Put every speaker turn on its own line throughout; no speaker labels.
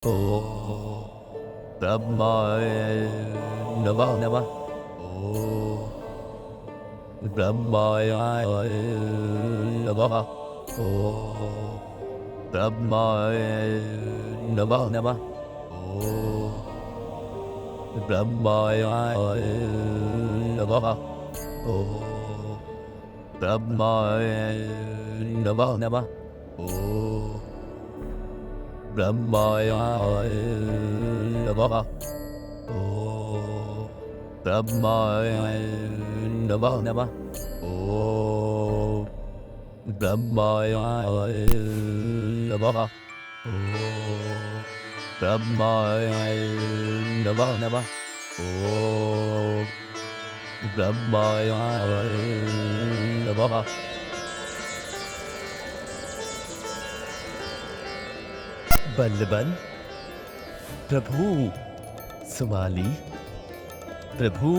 ॐ ब्रह्माय नमः। ॐ ब्रह्माय नमः। ॐ ब्रह्माय नमः। ॐ ब्रह्माय नमः। ॐ ब्रह्माय नमः। ॐ ब्रह्माय नमः। ॐ ब्रह्माय नमः। ॐ ब्रह्माय नमः। ॐ ब्रह्माय नमः। ॐ ब्रह्माय नमः। बल्लबन प्रभु, सुमाली प्रभु,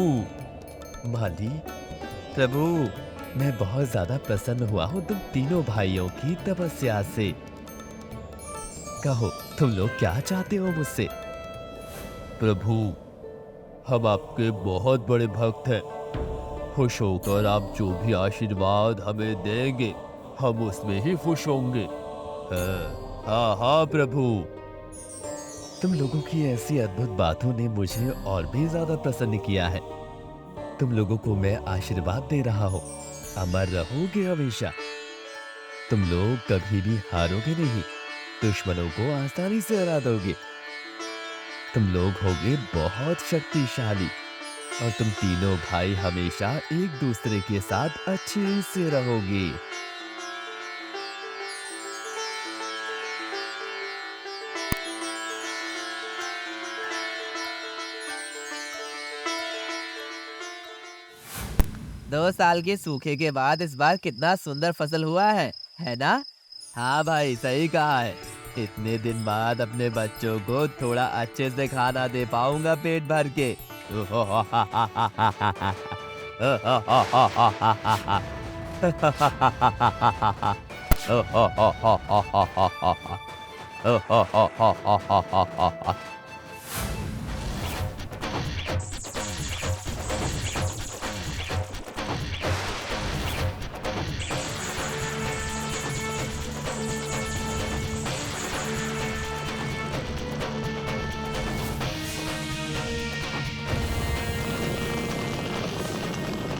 माली प्रभु, मैं बहुत ज्यादा प्रसन्न हुआ हूँ तुम तीनों भाइयों की तपस्या से। कहो तुम लोग क्या चाहते हो मुझसे? प्रभु, हम आपके बहुत बड़े भक्त हैं। खुश होकर आप जो भी आशीर्वाद हमें देंगे हम उसमें ही खुश होंगे। हाँ हाँ प्रभु। तुम लोगों की ऐसी अद्भुत बातों ने मुझे और भी ज्यादा प्रसन्न किया है। तुम लोगों को मैं आशीर्वाद दे रहा हूँ, अमर रहोगे हमेशा। तुम लोग कभी भी हारोगे नहीं, दुश्मनों को आसानी से हरा दोगे। तुम लोग होगे बहुत शक्तिशाली और तुम तीनों भाई हमेशा एक दूसरे के साथ अच्छे से रहोगे।
दो साल के सूखे के बाद इस बार कितना सुंदर फसल हुआ है ना? हाँ भाई, सही कहा है। इतने दिन बाद अपने बच्चों को थोड़ा अच्छे से खाना दे पाऊंगा पेट भर के।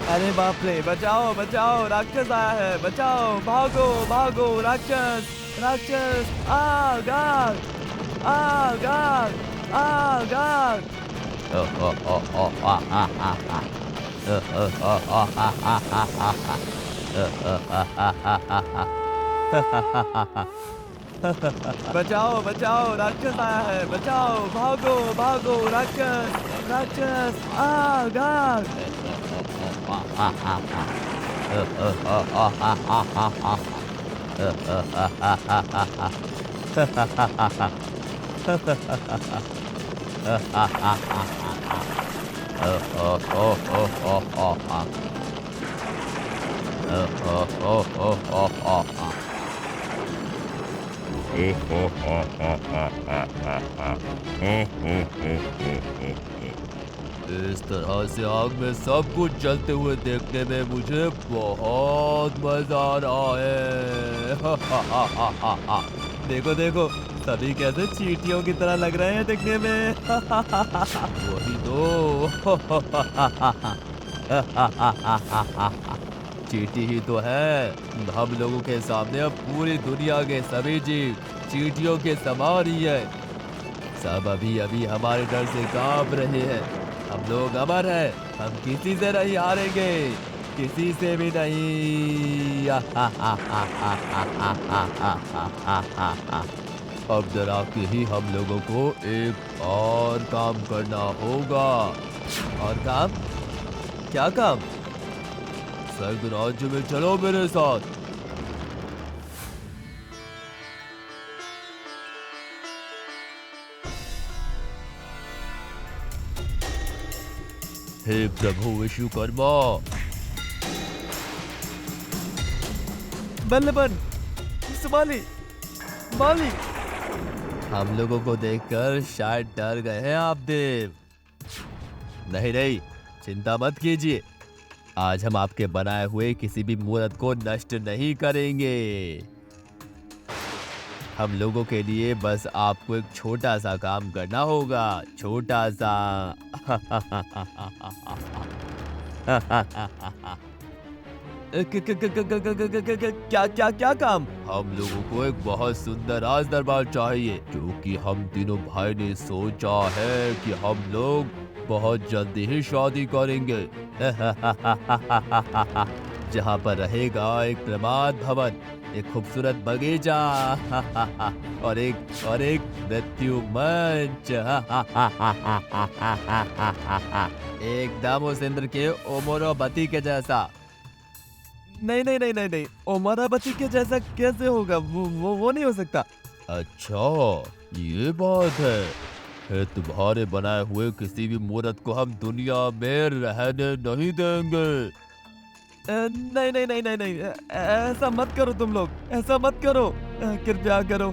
अरे बाप रे, बचाओ बचाओ, राक्षस आया है, बचाओ, भागो भागो, राक्षस राक्षस, आग आग आग आग आग आग। बचाओ बचाओ, राक्षस आया है, बचाओ, भागो भागो, राक्षस राक्षस, आग आग।
इस तरह से आग में सब कुछ जलते हुए देखने में मुझे बहुत मजा आ रहा है। देखो देखो, सभी कैसे चींटियों की तरह लग रहे हैं दिखने में। वही तो। चींटी ही तो है। हम लोगों के सामने अब पूरी दुनिया के सभी जीव चींटियों के समान ही है। सब अभी अभी हमारे डर से कांप रहे हैं। हम लोग अमर हैं, हम किसी से नहीं हारेंगे, किसी से भी नहीं। अब जरा के ही हम लोगों को एक और काम करना होगा।
और काम? क्या काम?
स्वर्ग राज्य में चलो मेरे साथ। हे प्रभु विश्वकर्मा।
बल्लभन, सुमाली, माली,
हम लोगों को देखकर शायद डर गए हैं आप देव। नहीं नहीं, चिंता मत कीजिए। आज हम आपके बनाए हुए किसी भी मूर्त को नष्ट नहीं करेंगे। हम लोगों के लिए बस आपको एक छोटा सा काम करना होगा, छोटा सा। क्या क्या क्या काम? हम लोगों को एक बहुत सुंदर राज दरबार चाहिए, क्योंकि हम तीनों भाई ने सोचा है कि हम लोग बहुत जल्दी ही शादी करेंगे। जहाँ पर रहेगा एक प्रमाद भवन, एक खूबसूरत बगीचा और एक मृत्यु मंच। एकदम उस इंद्र के ओमोरोबती के जैसा।
नहीं नहीं नहीं नहीं नहीं, ओमरावती के जैसा कैसे होगा? वो नहीं हो सकता।
अच्छा, ये बात है। फिर तुम्हारे बनाए हुए किसी भी मूर्त को हम दुनिया में रहने नहीं देंगे।
नहीं नहीं नहीं नहीं नहीं, ऐसा मत करो तुम लोग, ऐसा मत करो, कृपया करो।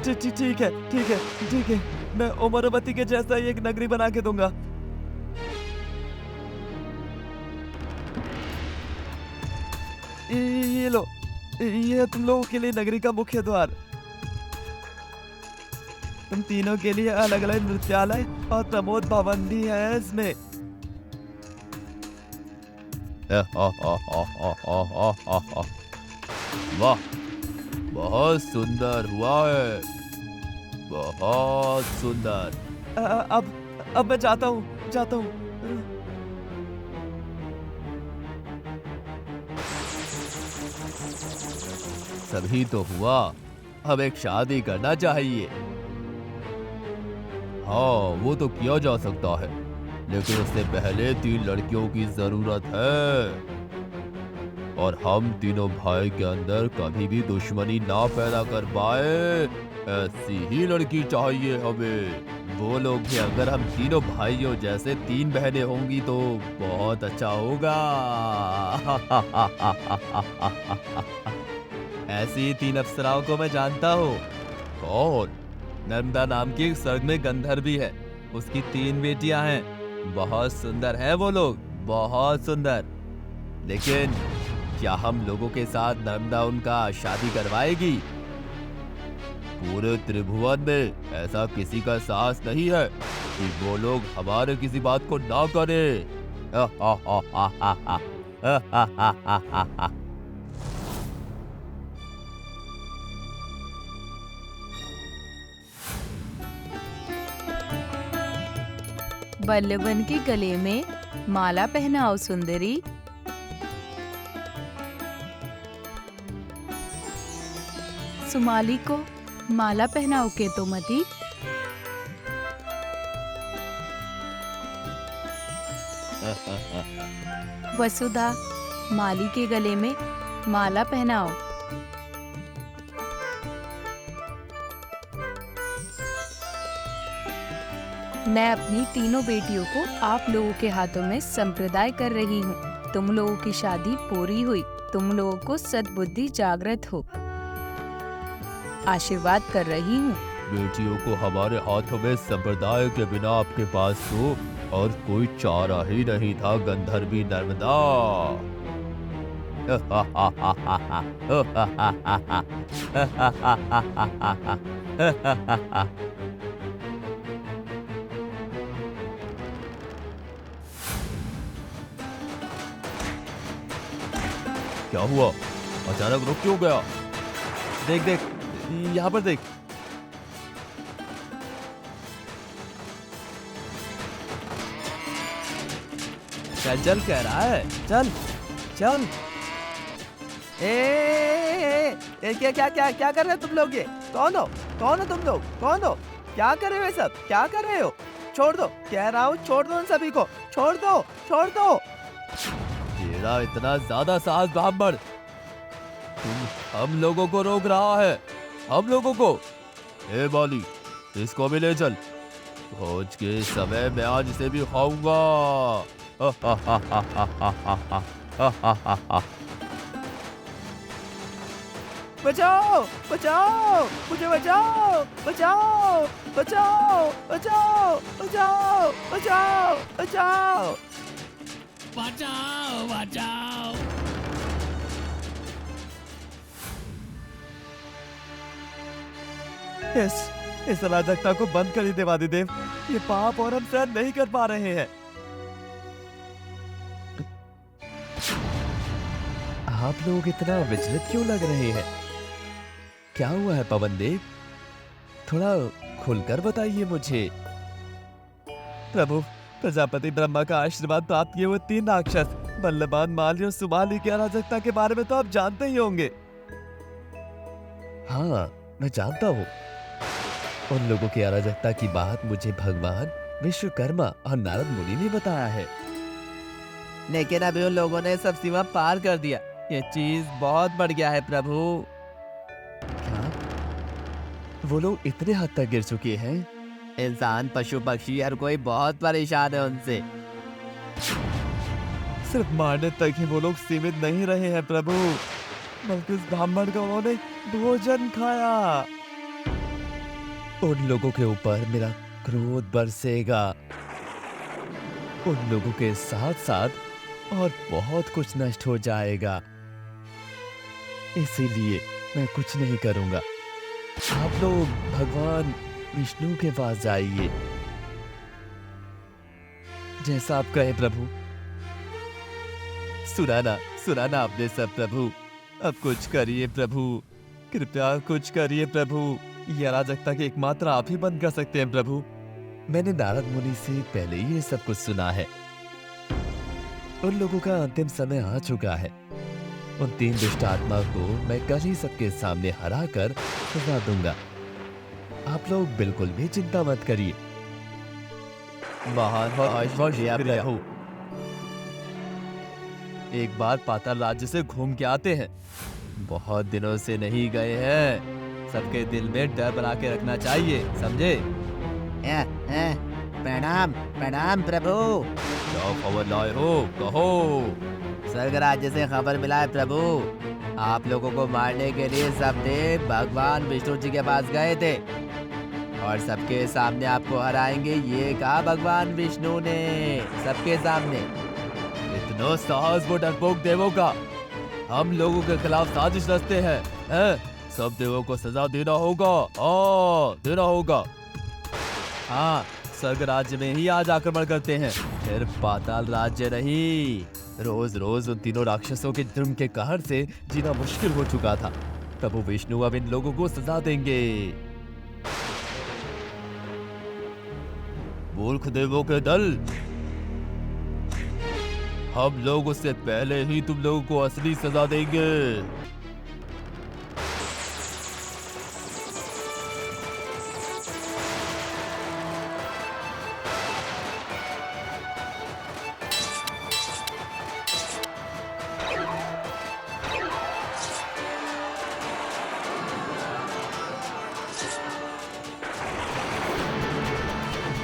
ठीक है ठीक है ठीक है, मैं ओमरावती के जैसा ही एक नगरी बना के दूंगा। ये लो, ये है तुम लोगों के लिए नगरी का मुख्य द्वार। तुम तीनों के लिए अलग अलग नृत्यालय और प्रमोद भवन भी है इसमें।
वाह, बहुत सुंदर हुआ है, बहुत सुंदर।
अब मैं जाता हूँ।
सभी तो हुआ, अब एक शादी करना चाहिए। हाँ, वो तो किया जा सकता है, लेकिन उससे पहले 3 लड़कियों की जरूरत है। और हम तीनों भाई के अंदर कभी भी दुश्मनी ना पैदा कर पाए, ऐसी ही लड़की चाहिए हमें। वो लोग भी अगर हम तीनों भाइयों जैसे 3 बहनें होंगी तो बहुत अच्छा होगा।
ऐसी 3 अप्सराओं को मैं जानता हूँ।
कौन?
नर्मदा नाम की एक स्वर्ग में गंधर्वी है, उसकी 3 बेटियां हैं। बहुत सुंदर है वो लोग, बहुत सुंदर। लेकिन क्या हम लोगों के साथ नर्मदा उनका शादी करवाएगी?
पूरे त्रिभुवन में ऐसा किसी का साहस नहीं है कि वो लोग हमारे किसी बात को ना करें।
बल्लवन के गले में माला पहनाओ सुंदरी। सुमाली को माला पहनाओ केतुमती। वसुधा, माली के गले में माला पहनाओ। मैं अपनी तीनों बेटियों को आप लोगों के हाथों में संप्रदाय कर रही हूँ। तुम लोगों की शादी पूरी हुई, तुम लोगों को सद्बुद्धि जागृत हो, आशीर्वाद कर रही हूँ।
बेटियों को हमारे हाथों में संप्रदाय के बिना आपके पास तो और कोई चारा ही नहीं था गंधर्वी नर्मदा। क्या हुआ? अचानक रुक क्यों गया?
देख देख, यहाँ पर देख। चल चल कह रहा है, चल चल। क्या क्या क्या क्या कर रहे हो तुम लोग? ये कौन हो तुम लोग? कौन हो? क्या कर रहे हो? ये सब क्या कर रहे हो? छोड़ दो, कह रहा हूँ छोड़ दो उन सभी को, छोड़ दो।
तेरा इतना ज्यादा साहस ब्राह्मण, तुम हम लोगों को रोक रहा है, हम लोगों को। ए बाली, इसको भी ले चल, भोज के समय मैं आज इसे भी खाऊंगा।
बचाओ बचाओ, मुझे बचाओ बचाओ बचाओ बचाओ बचाओ बचाओ बचाओ।
बचाओ बचाओ।
इस अराजकता को बंद कर ही दे वादिदेव। ये पाप और हम सहन नहीं कर पा रहे हैं।
आप लोग इतना विचलित क्यों लग रहे हैं? क्या हुआ है पवन देव? थोड़ा खुलकर बताइए मुझे।
प्रभु, प्रजापति ब्रह्मा का आशीर्वाद प्राप्त किए हुए 3 राक्षस बल्लभान, माली और सुमाली की अराजकता के बारे में तो आप जानते ही होंगे।
हाँ, मैं जानता हूँ। उन लोगों की अराजकता की बात मुझे भगवान विश्वकर्मा और नारद मुनि ने बताया है।
लेकिन अभी उन लोगों ने सब सीमा पार कर दिया। ये चीज बहुत बढ़ गया है प्रभु।
क्या? वो लोग इतने हद तक गिर चुके हैं?
इंसान, पशु, पक्षी हर कोई बहुत परेशान है उनसे। सिर्फ मारने तक ही वो लोग सीमित नहीं रहे हैं प्रभु, बल्कि उस ब्राह्मण का उन्होंने भोजन खाया।
उन लोगों के ऊपर मेरा क्रोध बरसेगा। उन लोगों के साथ साथ और बहुत कुछ नष्ट हो जाएगा। इसीलिए मैं कुछ नहीं करूंगा। आप लोग भगवान विष्णु के पास जाइए।
जैसा आप कहे प्रभु। सुनाना आपने सब प्रभु। अब कुछ करिए प्रभु, कृपया कुछ करिए प्रभु। ये अराजकता के एकमात्र आप ही बंद कर सकते हैं प्रभु।
मैंने नारद मुनि से पहले ही ये सब कुछ सुना है। उन लोगों का अंतिम समय आ चुका है। उन 3 दुष्ट आत्मा को मैं कल ही सबके सामने हरा कर सजा दूंगा। आप लोग बिल्कुल भी चिंता मत करिए।
बहुत शुक्रिया प्रभु। एक बार पाताल राज्य से घूम के आते हैं। बहुत दिनों से नहीं गए हैं। सबके दिल में डर बना के रखना चाहिए, समझे? प्रणाम प्रणाम प्रभु। क्या खबर लाए हो, कहो। स्वर्ग राज्य से खबर मिला है प्रभु। आप लोगों को मारने के लिए सबने भगवान विष्णु जी के पास गए थे और सबके सामने आपको हराएंगे, ये कहा भगवान विष्णु ने सबके सामने। इतना साहस वो डरपोक देवों का। हम लोगों के खिलाफ साजिश रचते हैं। सब देवों को सजा देना होगा। देना होगा। हाँ, स्वर्ग राज्य में ही आज आक्रमण करते हैं, फिर पाताल राज्य नहीं। रोज रोज उन तीनों राक्षसों के जुर्म के कहर से जीना मुश्किल हो चुका था। प्रभु विष्णु अब इन लोगों को सजा देंगे। मूर्ख देवों के दल, हम लोग उससे पहले ही तुम लोगों को असली सजा देंगे।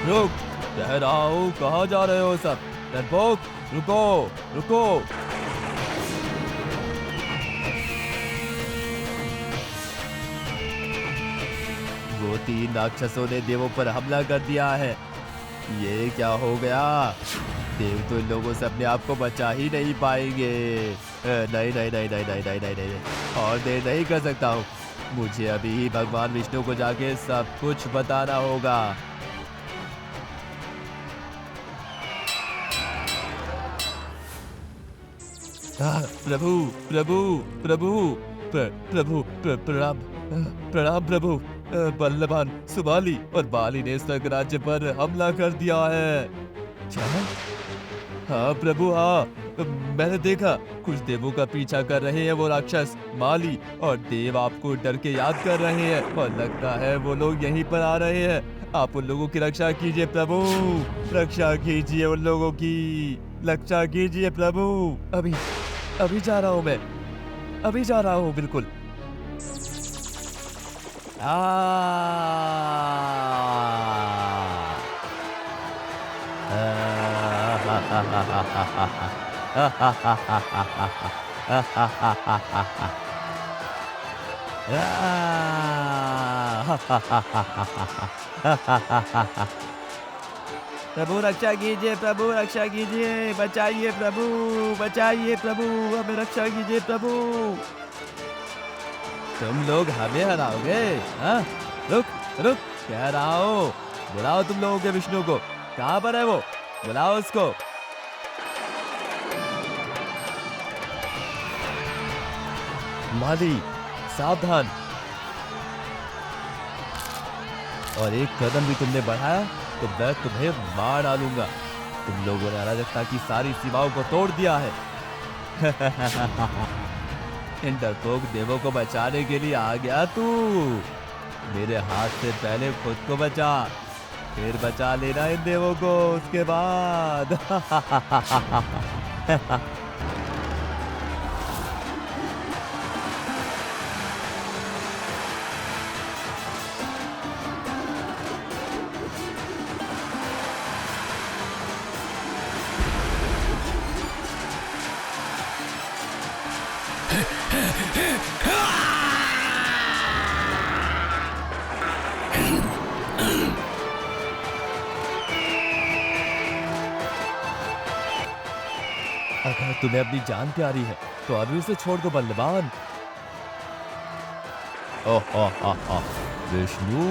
रुक, कह रहा हूँ, कहाँ जा रहे हो सब? डरपोक, रुको रुको। वो 3 राक्षसों ने देवों पर हमला कर दिया है। ये क्या हो गया? देव तो इन लोगों से अपने आप को बचा ही नहीं पाएंगे। नहीं नहीं नहीं नहीं नहीं नहीं नहीं नहीं, और देर नहीं कर सकता हूँ। मुझे अभी ही भगवान विष्णु को जाके सब कुछ बताना होगा। प्रभु प्रभु प्रभु प्रभु प्रणाम प्रणाम प्रभु। बल्लभान, सुमाली और बाली ने स्वर्ग राज्य पर हमला कर दिया है। क्या? हाँ प्रभु, हाँ, मैंने देखा। कुछ देवों का पीछा कर रहे हैं वो राक्षस माली, और देव आपको डर के याद कर रहे हैं, और लगता है वो लोग यहीं पर आ रहे हैं। आप उन लोगों की रक्षा कीजिए प्रभु, रक्षा कीजिए उन लोगों की, रक्षा कीजिए प्रभु। अभी जा रहा हूँ मैं, अभी जा रहा हूँ बिल्कुल। प्रभु रक्षा कीजिए, प्रभु रक्षा कीजिए, बचाइए प्रभु, बचाइए प्रभु, हमें रक्षा कीजिए प्रभु। तुम लोग हमें हराओगे? हाँ? रुक रुक, कह रहा हूँ, बुलाओ तुम लोगों के विष्णु को। कहाँ पर है वो? बुलाओ उसको।
माली, सावधान। और एक कदम भी तुमने बढ़ाया तो मैं तुम्हें मार डालूंगा। तुम लोगों ने अराजकता की सारी सीमाओं को तोड़ दिया है। इन डरपोक देवों को बचाने के लिए आ गया तू। मेरे हाथ से पहले खुद को बचा, फिर बचा लेना इन देवों को उसके बाद। अगर तुम्हें अपनी जान प्यारी है तो अभी उसे छोड़ दो बल्लवान। विष्णु,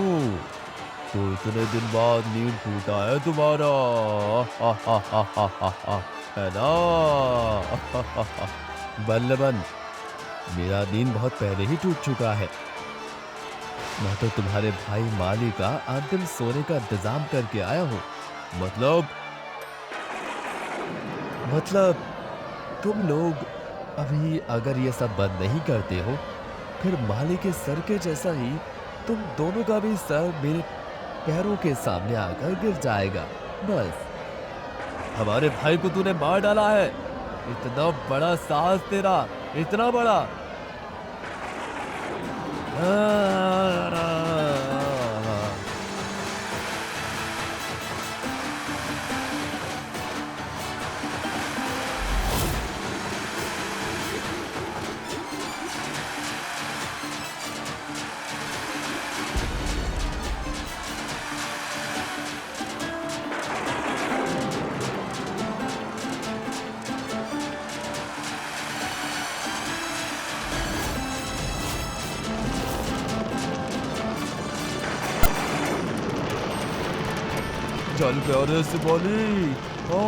तो इतने दिन बाद नींद टूटा है तुम्हारा, है ना? बल्लवन, मेरा नींद बहुत पहले ही टूट चुका है। मैं तो तुम्हारे भाई माली का अंतिम सोने का इंतजाम करके आया हूँ। मतलब तुम लोग अभी अगर ये सब बंद नहीं करते हो, फिर माली के सर के जैसा ही तुम दोनों का भी सर मेरे पैरों के सामने आकर गिर जाएगा। बस। हमारे भाई को तूने मार डाला है। इतना बड़ा साहस तेरा, इतना बड़ा। चल प्यारे से बोली, ओ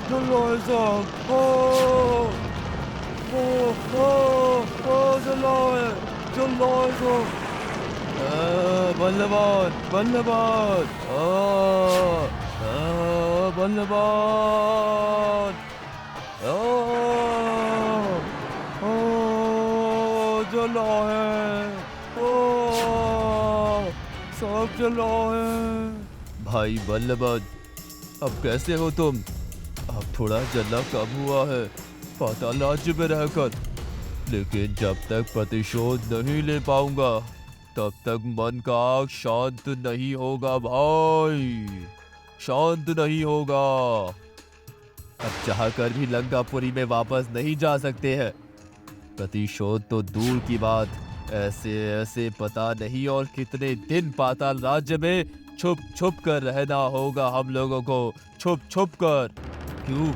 चलो ऐसा, चलो ऐसा। बल्लवान, बल्लवान, बल्लवान, चलो है, सब चलो है। भाई बल्लभन, अब कैसे हो तुम? अब थोड़ा जलना कम हुआ है पाताल राज्य में रहकर, लेकिन जब तक प्रतिशोध नहीं ले पाऊंगा तब तक मन का आग शांत नहीं होगा भाई, शांत नहीं होगा। अब चाहकर भी लंकापुरी में वापस नहीं जा सकते हैं। प्रतिशोध तो दूर की बात, ऐसे ऐसे पता नहीं और कितने दिन पाताल राज्य में छुप छुप कर रहना होगा हम लोगों को, छुप छुप कर। क्यों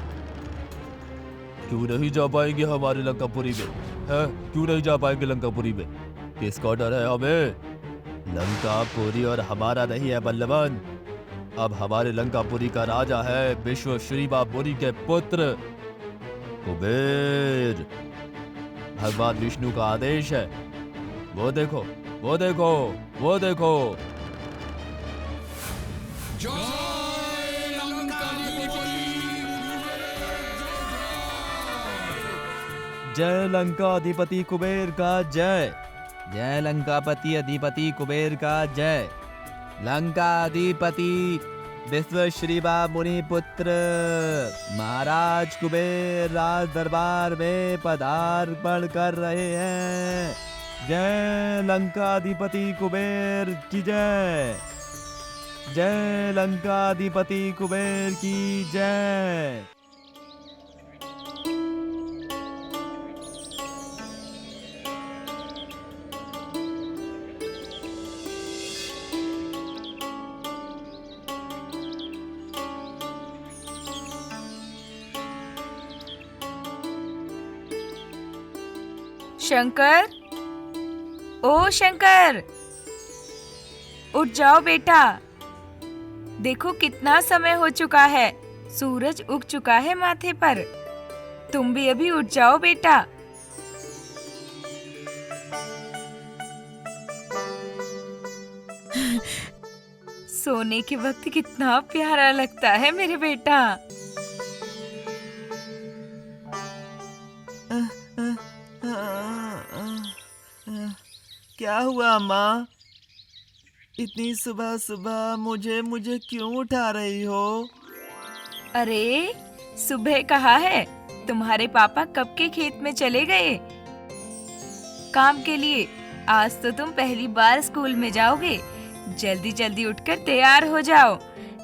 क्यों नहीं जा पाएंगे हमारे लंकापुरी में? है क्यों नहीं जा पाएंगे लंकापुरी में? किसका डर है हमें? लंकापुरी और हमारा नहीं है बल्लवन। अब हमारे लंकापुरी का राजा है विश्व श्रीवा मुनि के पुत्र कुबेर। भगवान विष्णु का आदेश है। वो देखो, वो देखो, वो देखो।
जय लंका अधिपति कुबेर का जय। जय लंकापति अधिपति कुबेर का जय। लंका अधिपति विश्व श्रीवा मुनि पुत्र महाराज कुबेर राज दरबार में पदार्पण कर रहे हैं। जय लंकाधिपति कुबेर की जय। जय लंकाधिपति कुबेर की जय।
शंकर, ओ शंकर, उठ जाओ बेटा। देखो कितना समय हो चुका है, सूरज उग चुका है माथे पर। तुम भी अभी उठ जाओ बेटा। सोने के वक्त कितना प्यारा लगता है मेरे बेटा।
क्या हुआ माँ? इतनी सुबह सुबह मुझे मुझे क्यों उठा रही हो?
अरे सुबह कहा है, तुम्हारे पापा कब के खेत में चले गए काम के लिए। आज तो तुम पहली बार स्कूल में जाओगे। जल्दी जल्दी उठकर तैयार हो जाओ,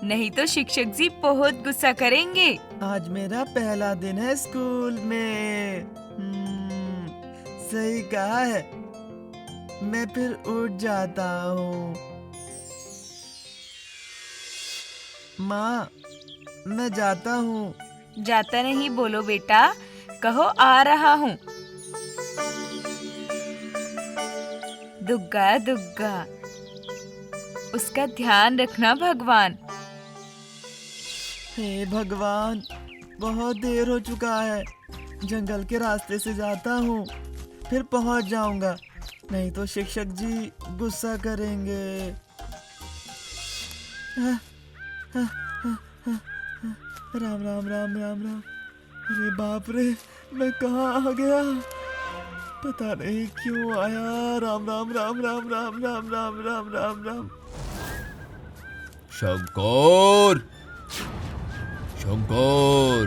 नहीं तो शिक्षक जी बहुत गुस्सा करेंगे।
आज मेरा पहला दिन है स्कूल में। सही कहा है, मैं फिर उठ जाता हूँ। माँ, मैं जाता हूँ।
जाता नहीं बोलो बेटा, कहो आ रहा हूँ। दुग्गा दुग्गा, उसका ध्यान रखना भगवान।
हे भगवान, बहुत देर हो चुका है। जंगल के रास्ते से जाता हूँ, फिर पहुँच जाऊंगा, नहीं तो शिक्षक जी गुस्सा करेंगे। राम राम राम राम राम। अरे बाप रे, मैं कहाँ आ गया? पता नहीं क्यों आया। राम राम राम राम राम राम राम राम राम राम।
शंकर, शंकर,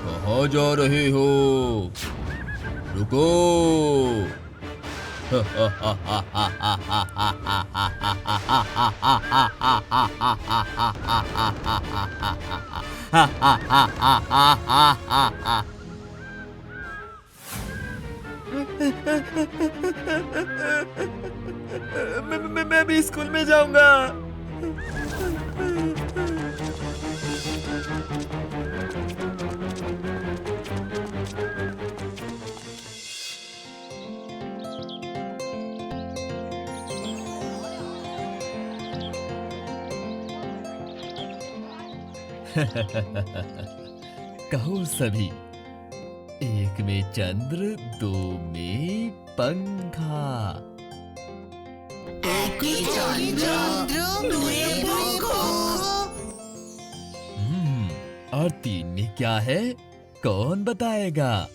कहाँ जा रहे हो? रुको।
मैं भी स्कूल में जाऊंगा।
कहो सभी, एक में चंद्र, दो में पंखा। और तीन में क्या है, कौन बताएगा?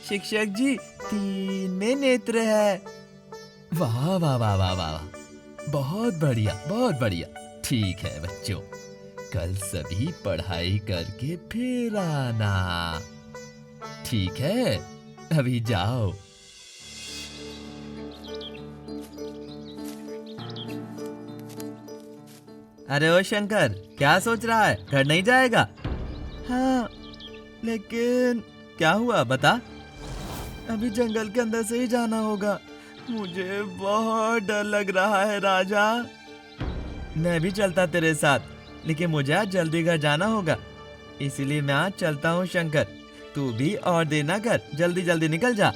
शिक्षक जी, तीन में नेत्र है।
वाह वाह वाह वाह वाह, बहुत बढ़िया बहुत बढ़िया। ठीक है बच्चों, कल सभी पढ़ाई करके फिर आना। ठीक है, अभी जाओ।
अरे ओ शंकर, क्या सोच रहा है? घर नहीं जाएगा? हाँ, लेकिन क्या हुआ बता? अभी जंगल के अंदर से ही जाना होगा। मुझे बहुत डर लग रहा है राजा। मैं भी चलता तेरे साथ, लेकिन मुझे आज जल्दी घर जाना होगा, इसीलिए मैं आज चलता हूँ। शंकर, तू भी और देर ना कर, जल्दी जल्दी निकल जा।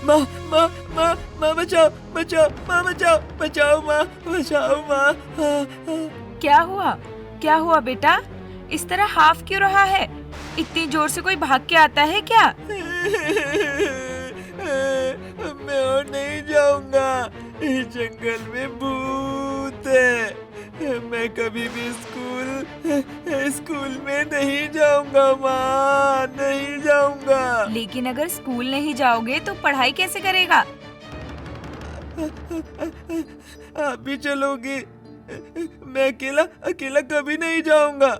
माँ माँ माँ माँ बचाओ बचाओ, माँ बचाओ बचाओ, माँ बचाओ माँ।
क्या हुआ? क्या हुआ बेटा? इस तरह हाफ क्यों रहा है? इतनी जोर से कोई भाग के आता है क्या?
मैं और नहीं जाऊंगा, इस जंगल में भूत है। मैं कभी भी स्कूल में नहीं जाऊंगा माँ, नहीं जाऊंगा।
लेकिन अगर स्कूल नहीं जाओगे तो पढ़ाई कैसे करेगा?
आप भी चलोगे? मैं अकेला अकेला कभी नहीं जाऊंगा।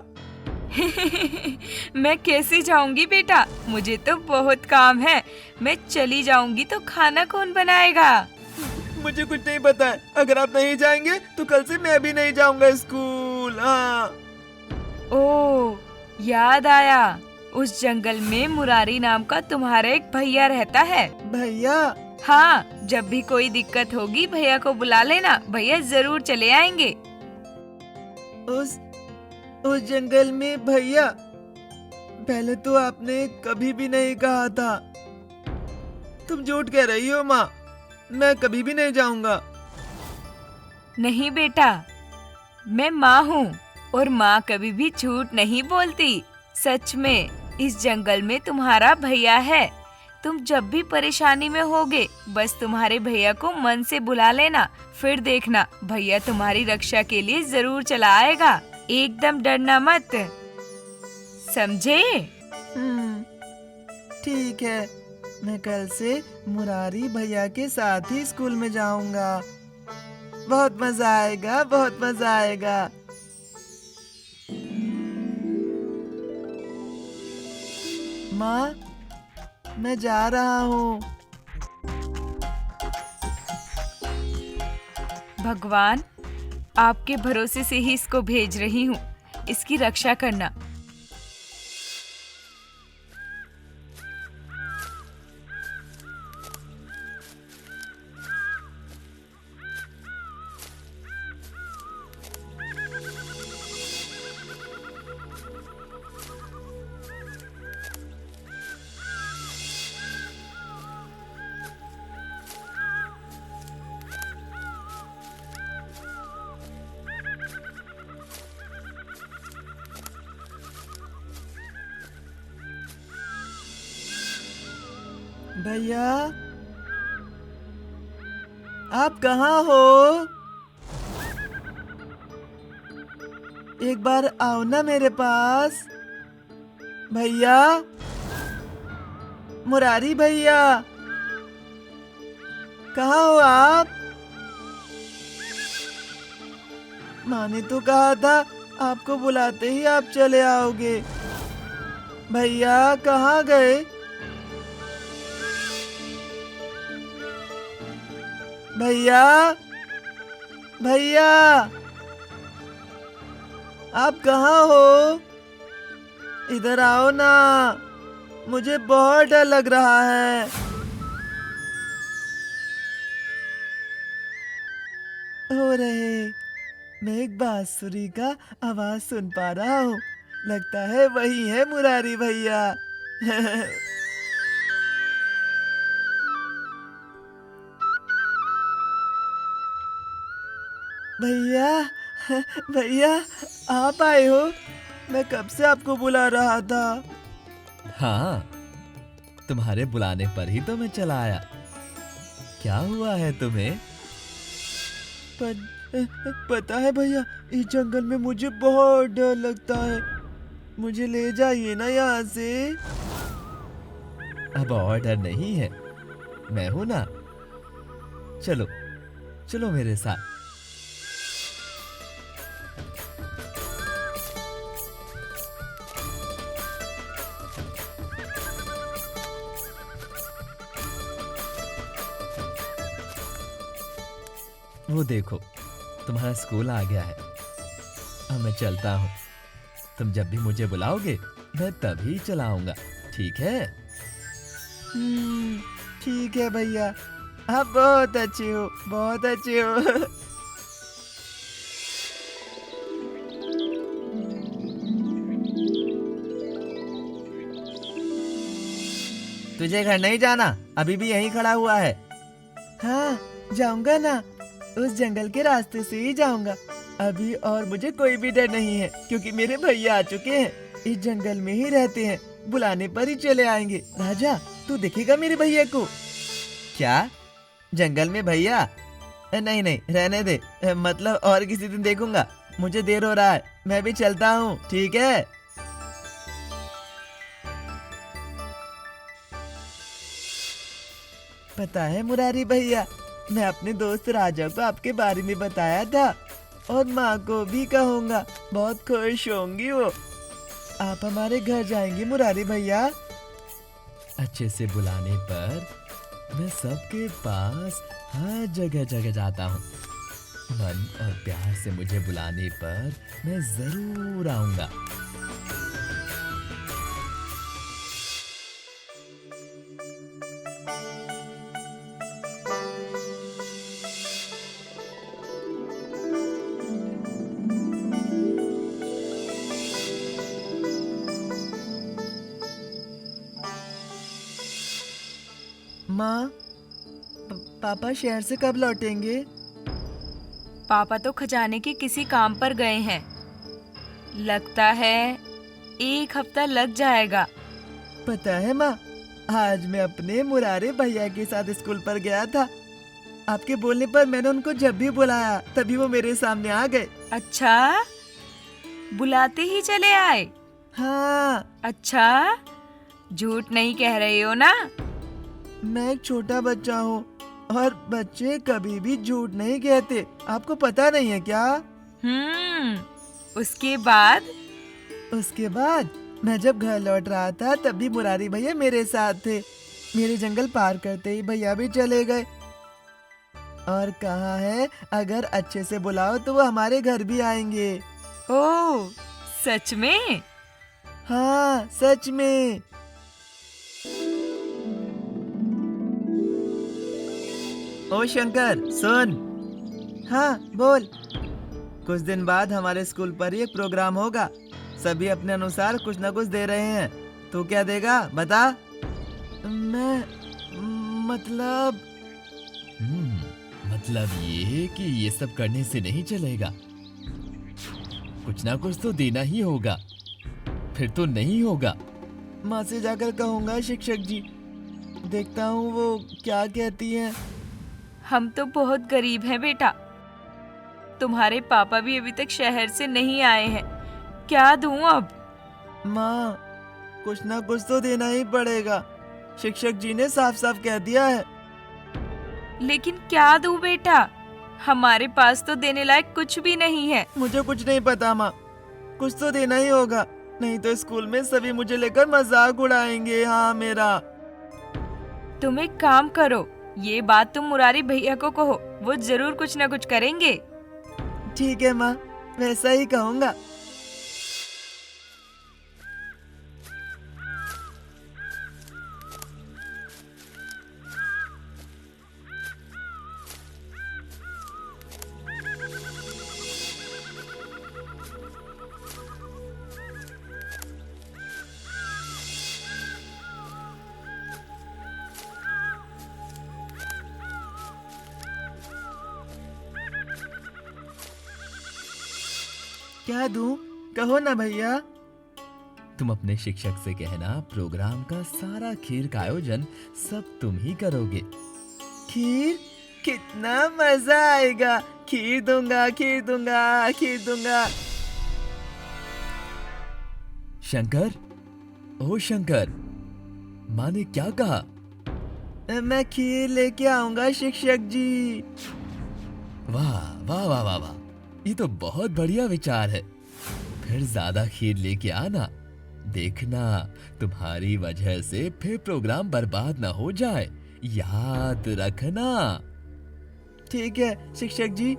मैं कैसे जाऊंगी बेटा, मुझे तो बहुत काम है। मैं चली जाऊंगी तो खाना कौन बनाएगा?
मुझे कुछ नहीं पता है। अगर आप नहीं जाएंगे तो कल से मैं भी नहीं जाऊंगा स्कूल। हाँ।
ओह, याद आया, उस जंगल में मुरारी नाम का तुम्हारा एक भैया रहता है।
भैया?
हाँ, जब भी कोई दिक्कत होगी भैया को बुला लेना, भैया जरूर चले आएंगे।
उस जंगल में भैया? पहले तो आपने कभी भी नहीं कहा था। तुम झूठ कह रही हो माँ, मैं कभी भी नहीं जाऊंगा।
नहीं बेटा, मैं माँ हूँ और माँ कभी भी झूठ नहीं बोलती। सच में इस जंगल में तुम्हारा भैया है। तुम जब भी परेशानी में होगे बस तुम्हारे भैया को मन से बुला लेना, फिर देखना भैया तुम्हारी रक्षा के लिए जरूर चला आएगा। एकदम डरना मत, समझे?
ठीक है, मैं कल से मुरारी भैया के साथ ही स्कूल में जाऊंगा। बहुत मजा आएगा, बहुत मजा आएगा। माँ, मैं जा रहा हूँ।
भगवान, आपके भरोसे से ही इसको भेज रही हूँ, इसकी रक्षा करना।
भैया, आप कहाँ हो? एक बार आओ ना मेरे पास। भैया, मुरारी भैया, कहाँ हो आप? माँ ने तो कहा था आपको बुलाते ही आप चले आओगे। भैया कहाँ गए? भैया, भैया, आप कहाँ हो? इधर आओ ना, मुझे बहुत डर लग रहा है। हो रहे, मैं एक बांसुरी का आवाज सुन पा रहा हूँ। लगता है वही है मुरारी भैया। भैया, भैया, आप आए हो? मैं कब से आपको बुला रहा था।
हाँ, तुम्हारे बुलाने पर ही तो मैं चला आया। क्या हुआ है तुम्हें?
पता है भैया, इस जंगल में मुझे बहुत डर लगता है। मुझे ले जाइए ना यहाँ से।
अब और डर नहीं है, मैं हूं ना। चलो चलो मेरे साथ। वो देखो, तुम्हारा स्कूल आ गया है। अब मैं चलता हूँ। तुम जब भी मुझे बुलाओगे मैं तभी चला आऊंगा, ठीक है?
ठीक है भैया, आप बहुत अच्छे हो, बहुत अच्छे हो।
तुझे घर नहीं जाना? अभी भी यहीं खड़ा हुआ है।
हाँ, जाऊंगा ना, उस जंगल के रास्ते से ही जाऊंगा। अभी और मुझे कोई भी डर नहीं है, क्योंकि मेरे भैया आ चुके हैं। इस जंगल में ही रहते हैं, बुलाने पर ही चले आएंगे। राजा, तू देखेगा मेरे भैया को?
क्या? जंगल में भैया? नहीं नहीं, रहने दे। मतलब और किसी दिन देखूंगा। मुझे देर हो रहा है, मैं भी चलता हूँ, ठीक है?
पता है मुरारी भैया, मैं अपने दोस्त राजा को आपके बारे में बताया था और माँ को भी कहूँगा, बहुत खुश होंगी वो। आप हमारे घर जाएंगे मुरारी भैया?
अच्छे से बुलाने पर मैं सबके पास हर जगह जगह जाता हूँ। मन और प्यार से मुझे बुलाने पर मैं जरूर आऊंगा।
माँ, पापा शहर से कब लौटेंगे?
पापा तो खजाने के किसी काम पर गए हैं। लगता है 1 हफ्ता लग जाएगा।
पता है माँ, आज मैं अपने मुरारे भैया के साथ स्कूल पर गया था। आपके बोलने पर मैंने उनको जब भी बुलाया तभी वो मेरे सामने आ गए।
अच्छा, बुलाते ही चले आए?
हाँ।
अच्छा, झूठ नहीं कह रहे हो ना?
मैं एक छोटा बच्चा हूँ और बच्चे कभी भी झूठ नहीं कहते, आपको पता नहीं है क्या?
उसके बाद?
उसके बाद मैं जब घर लौट रहा था तभी मुरारी भैया मेरे साथ थे। मेरे जंगल पार करते ही भैया भी चले गए और कहा है अगर अच्छे से बुलाओ तो वो हमारे घर भी आएंगे।
ओह, सच में?
हाँ, सच में। ओ शंकर, सुन। हाँ, बोल। कुछ दिन बाद हमारे स्कूल पर ही एक प्रोग्राम होगा। सभी अपने अनुसार कुछ न कुछ दे रहे हैं। तू क्या देगा, बता? मैं मतलब
ये कि ये सब करने से नहीं चलेगा। कुछ ना कुछ तो देना ही होगा, फिर तो नहीं होगा।
माँ से जाकर कहूँगा शिक्षक जी, देखता हूँ वो क्या कहती हैं।
हम तो बहुत गरीब हैं बेटा। तुम्हारे पापा भी अभी तक शहर से नहीं आए हैं। क्या दूं अब?
माँ, कुछ ना कुछ तो देना ही पड़ेगा। शिक्षक जी ने साफ साफ कह दिया है।
लेकिन क्या दूं बेटा? हमारे पास तो देने लायक कुछ भी नहीं है।
मुझे कुछ नहीं पता माँ, कुछ तो देना ही होगा, नहीं तो स्कूल में सभी मुझे लेकर मजाक उड़ाएंगे। हाँ मेरा।
तुम एक काम करो, ये बात तुम मुरारी भैया को कहो, वो जरूर कुछ न कुछ करेंगे।
ठीक है माँ, वैसा ही कहूँगा। क्या दूं? कहो ना भैया।
तुम अपने शिक्षक से कहना प्रोग्राम का सारा खीर का आयोजन सब तुम ही करोगे।
खीर? कितना मजा आएगा। खीर दूंगा, खीर दूंगा, खीर दूंगा।
शंकर, ओ शंकर, माँ ने क्या कहा?
मैं खीर लेके आऊंगा शिक्षक जी।
वाह वाह वाह वाह वाह, ये तो बहुत बढ़िया विचार है। फिर ज्यादा खीर लेके आना। देखना, तुम्हारी वजह से फिर प्रोग्राम बर्बाद ना हो जाए, याद रखना।
ठीक है शिक्षक जी।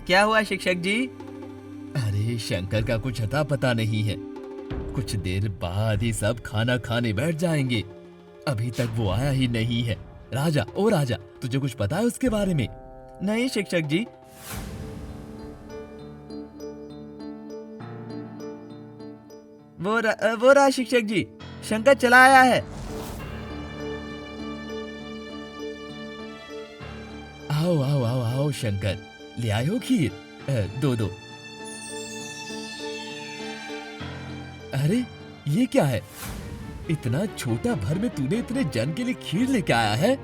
क्या हुआ शिक्षक जी?
अरे शंकर का कुछ अता पता नहीं है। कुछ देर बाद ही सब खाना खाने बैठ जाएंगे। अभी तक वो आया ही नहीं है। राजा, ओ राजा, तुझे कुछ पता है उसके बारे में?
नहीं शिक्षक जी। वो रहा शिक्षक जी, शंकर चला आया है।
आओ आओ आओ आओ शंकर, ले आयो खीर। दो दो। अरे ये क्या है? इतना छोटा भर में तूने इतने जन के लिए खीर लेके आया है?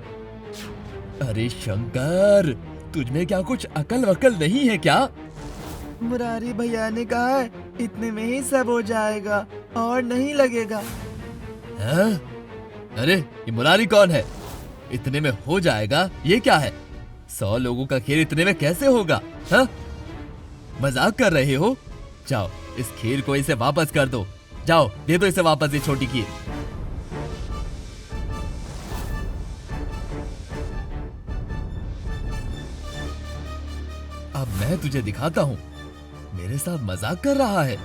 अरे शंकर, तुझमें क्या कुछ अकल वकल नहीं है क्या?
मुरारी भैया ने कहा है इतने में ही सब हो जाएगा और नहीं लगेगा।
हाँ? अरे ये मुरारी कौन है? इतने में हो जाएगा ये क्या है? 100 लोगों का खीर इतने में कैसे होगा? हाँ? मजाक कर रहे हो? जाओ इस खीर को इसे वापस कर दो। जाओ दे दो इसे वापस ये छोटी खीर। अब मैं तुझे दिखाता हूँ, मेरे साथ मजाक कर रहा है।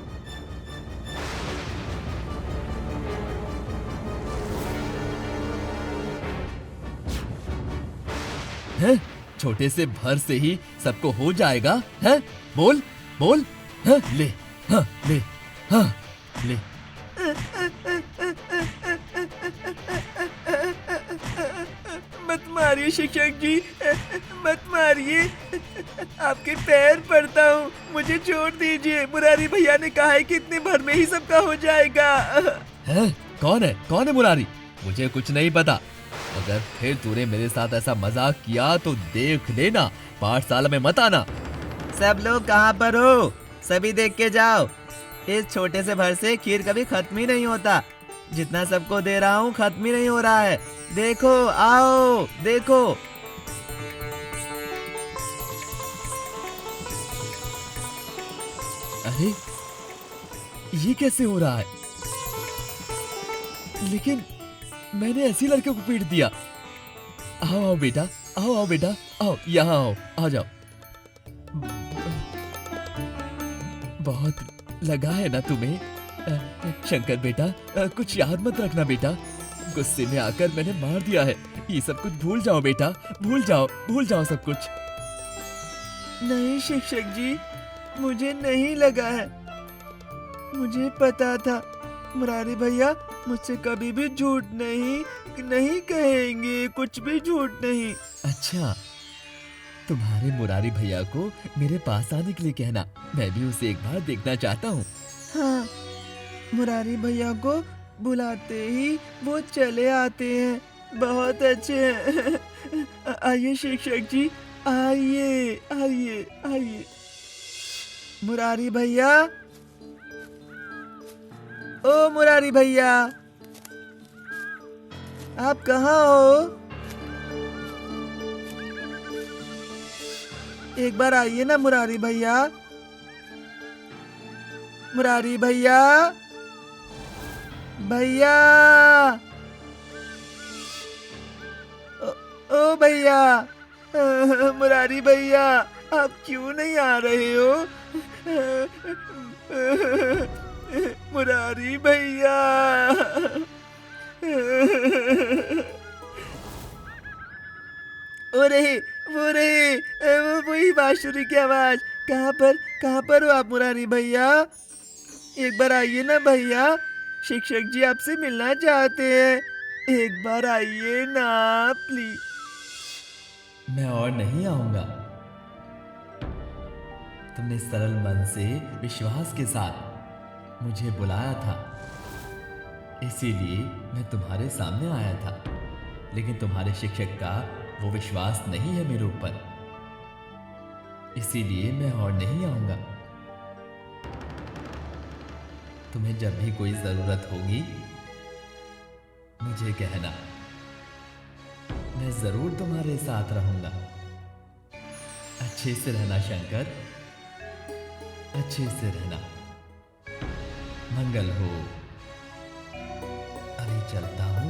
हैं? छोटे से भर से ही सबको हो जाएगा? हैं? बोल बोल। हाँ, ले हाँ ले हाँ ले।
मत मारिए शिक्षक जी, मत मारिए, आपके पैर पड़ता हूँ, मुझे छोड़ दीजिए। मुरारी भैया ने कहा है कि इतने भर में ही सबका हो जाएगा।
है? कौन है मुरारी? मुझे कुछ नहीं पता। अगर फिर तूने मेरे साथ ऐसा मजाक किया तो देख लेना, पाठशाला में मत आना।
सब लोग कहाँ पर हो? सभी देख के जाओ, इस छोटे से भर से खीर कभी खत्म ही नहीं होता। जितना सबको दे रहा हूँ खत्म ही नहीं हो रहा है। देखो, आओ देखो।
अरे ये कैसे हो रहा है? लेकिन मैंने ऐसी लड़के को पीट दिया। आओ आओ बेटा, आओ बेटा, आओ यहाँ आओ, आ जाओ। बहुत लगा है ना तुम्हें? शंकर बेटा, कुछ याद मत रखना बेटा। गुस्से में आकर मैंने मार दिया है। ये सब कुछ भूल जाओ बेटा, भूल जाओ सब कुछ।
नहीं शिक्षक जी, मुझे नहीं लगा है। मुझे पता था मुरारी भैया मुझसे कभी भी झूठ नहीं कहेंगे, कुछ भी झूठ नहीं।
अच्छा, तुम्हारे मुरारी भैया को मेरे पास आने के लिए कहना, मैं भी उसे एक बार देखना चाहता हूँ।
हाँ, मुरारी भैया को बुलाते ही वो चले आते हैं, बहुत अच्छे हैं। आइए शिक्षक जी, आइए आइए आइए। मुरारी भैया, ओ मुरारी भैया, आप कहाँ हो? एक बार आइए ना मुरारी भैया। मुरारी भैया, भैया, ओ भैया, मुरारी भैया, आप क्यों नहीं आ रहे हो? मुरारी भैया। वो वही बांसुरी की आवाज। कहाँ पर हो आप मुरारी भैया? एक बार आइए ना भैया, शिक्षक जी आपसे मिलना चाहते हैं। एक बार आइए ना प्लीज।
मैं और नहीं आऊंगा। तुमने सरल मन से विश्वास के साथ मुझे बुलाया था, इसीलिए मैं तुम्हारे सामने आया था। लेकिन तुम्हारे शिक्षक का वो विश्वास नहीं है मेरे ऊपर, इसीलिए मैं और नहीं आऊंगा। तुम्हें जब भी कोई जरूरत होगी मुझे कहना, मैं जरूर तुम्हारे साथ रहूंगा। अच्छे से रहना शंकर, अच्छे से रहना। मंगल हो। अरे चलता हूं